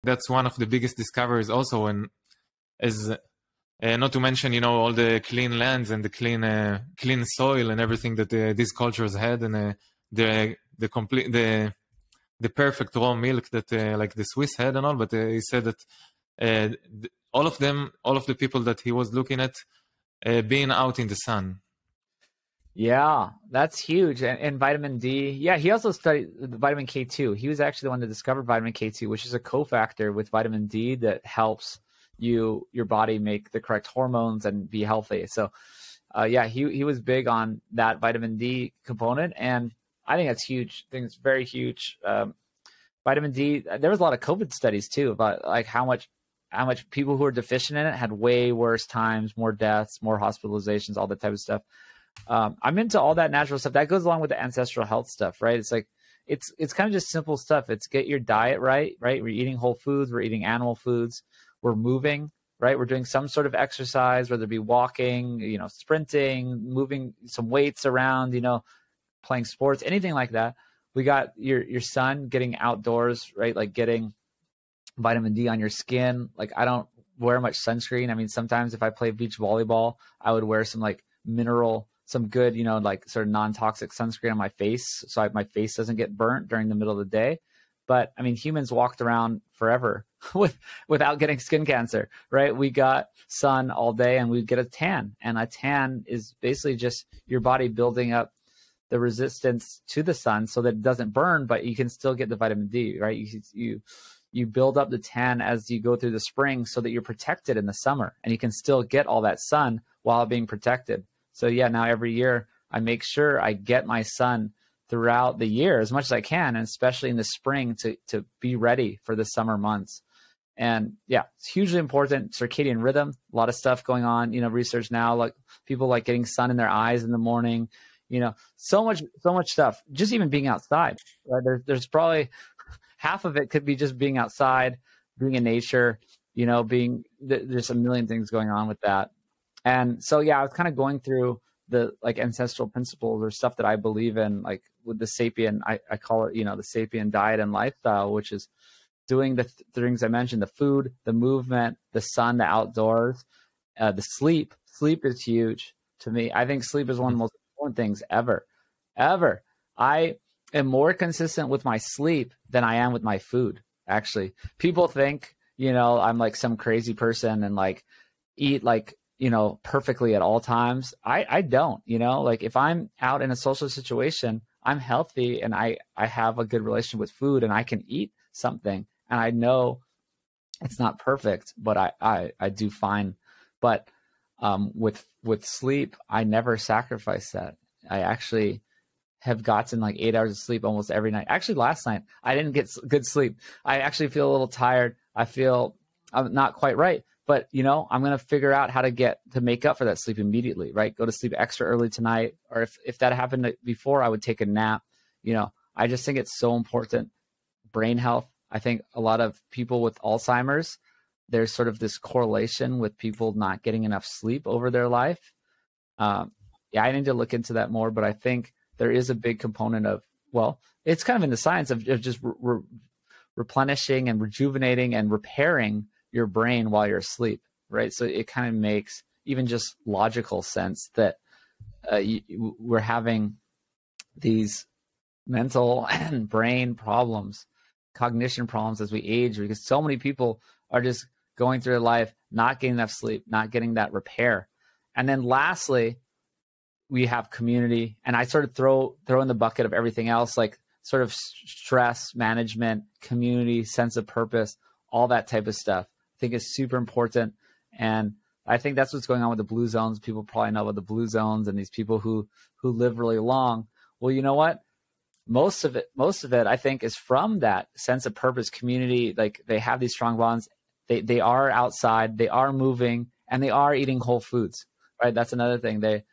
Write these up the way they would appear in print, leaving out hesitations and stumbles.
that's one of the biggest discoveries also, and as not to mention, you know, all the clean lands and the clean soil and everything that these cultures had, and the perfect raw milk that like the Swiss had and all. But he said that all of the people that he was looking at being out in the sun. Yeah, that's huge. And vitamin D. Yeah, he also studied the vitamin K2. He was actually the one that discovered vitamin K2, which is a cofactor with vitamin D that helps your body make the correct hormones and be healthy. So yeah, he was big on that vitamin D component, and I think that's huge. I think it's very huge. Vitamin D, there was a lot of COVID studies too about like how much people who are deficient in it had way worse times, more deaths, more hospitalizations, all that type of stuff. I'm into all that natural stuff that goes along with the ancestral health stuff, right? It's like it's kind of just simple stuff. It's get your diet right? We're eating whole foods, we're eating animal foods, we're moving, right? We're doing some sort of exercise, whether it be walking, you know, sprinting, moving some weights around, you know, playing sports, anything like that. We got your sun, getting outdoors, right? Like getting vitamin D on your skin. Like I don't wear much sunscreen. I mean, sometimes if I play beach volleyball, I would wear some like some good, you know, like sort of non-toxic sunscreen on my face so my face doesn't get burnt during the middle of the day. But I mean, humans walked around forever without getting skin cancer, right? We got sun all day and we get a tan, and a tan is basically just your body building up the resistance to the sun so that it doesn't burn, but you can still get the vitamin D, right? You build up the tan as you go through the spring so that you're protected in the summer, and you can still get all that sun while being protected. So yeah, now every year I make sure I get my sun throughout the year as much as I can, and especially in the spring to be ready for the summer months. And yeah, it's hugely important. Circadian rhythm, a lot of stuff going on, you know, research now, like people like getting sun in their eyes in the morning, you know, so much stuff, just even being outside, right? There's probably half of it could be just being outside, being in nature, you know, there's a million things going on with that. And so, yeah, I was kind of going through the like ancestral principles or stuff that I believe in, like with the sapien, I call it, you know, the sapien diet and lifestyle, which is doing the things I mentioned, the food, the movement, the sun, the outdoors, the sleep. Sleep is huge to me. I think sleep is one of the most important things ever. I am more consistent with my sleep than I am with my food. Actually, people think, you know, I'm like some crazy person and like eat like, you know, perfectly at all times. I don't, you know, like if I'm out in a social situation, I'm healthy and I have a good relationship with food and I can eat something and I know it's not perfect, but I do fine. But with sleep, I never sacrifice that. I actually have gotten like 8 hours of sleep almost every night. Actually, last night I didn't get good sleep. I actually feel a little tired. I feel I'm not quite right. But, you know, I'm going to figure out how to make up for that sleep immediately, right? Go to sleep extra early tonight. Or if that happened before, I would take a nap. You know, I just think it's so important. Brain health. I think a lot of people with Alzheimer's, there's sort of this correlation with people not getting enough sleep over their life. Yeah, I need to look into that more, but I think there is a big component of, well, it's kind of in the science of just replenishing and rejuvenating and repairing your brain while you're asleep, right? So it kind of makes even just logical sense that we're having these mental and brain problems, cognition problems as we age, because so many people are just going through life not getting enough sleep, not getting that repair. And then lastly, we have community, and I sort of throw in the bucket of everything else, like sort of stress management, community, sense of purpose, all that type of stuff. I think is super important. And I think that's what's going on with the blue zones. People probably know about the blue zones and these people who live really long. Well, you know what? Most of it, I think, is from that sense of purpose, community. Like they have these strong bonds. They are outside, they are moving, and they are eating whole foods, right? That's another thing. They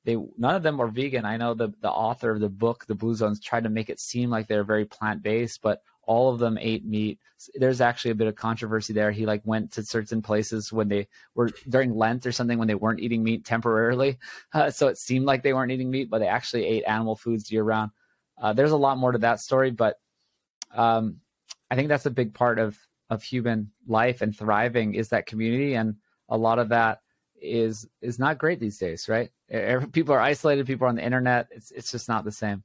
none of them are vegan. I know the author of the book, The Blue Zones, tried to make it seem like they're very plant-based, but all of them ate meat. There's actually a bit of controversy there. He like went to certain places when they were during Lent or something when they weren't eating meat temporarily. So it seemed like they weren't eating meat, but they actually ate animal foods year round. There's a lot more to that story, but I think that's a big part of of human life and thriving is that community, and a lot of that is not great these days, right? People are isolated, people are on the internet. It's just not the same.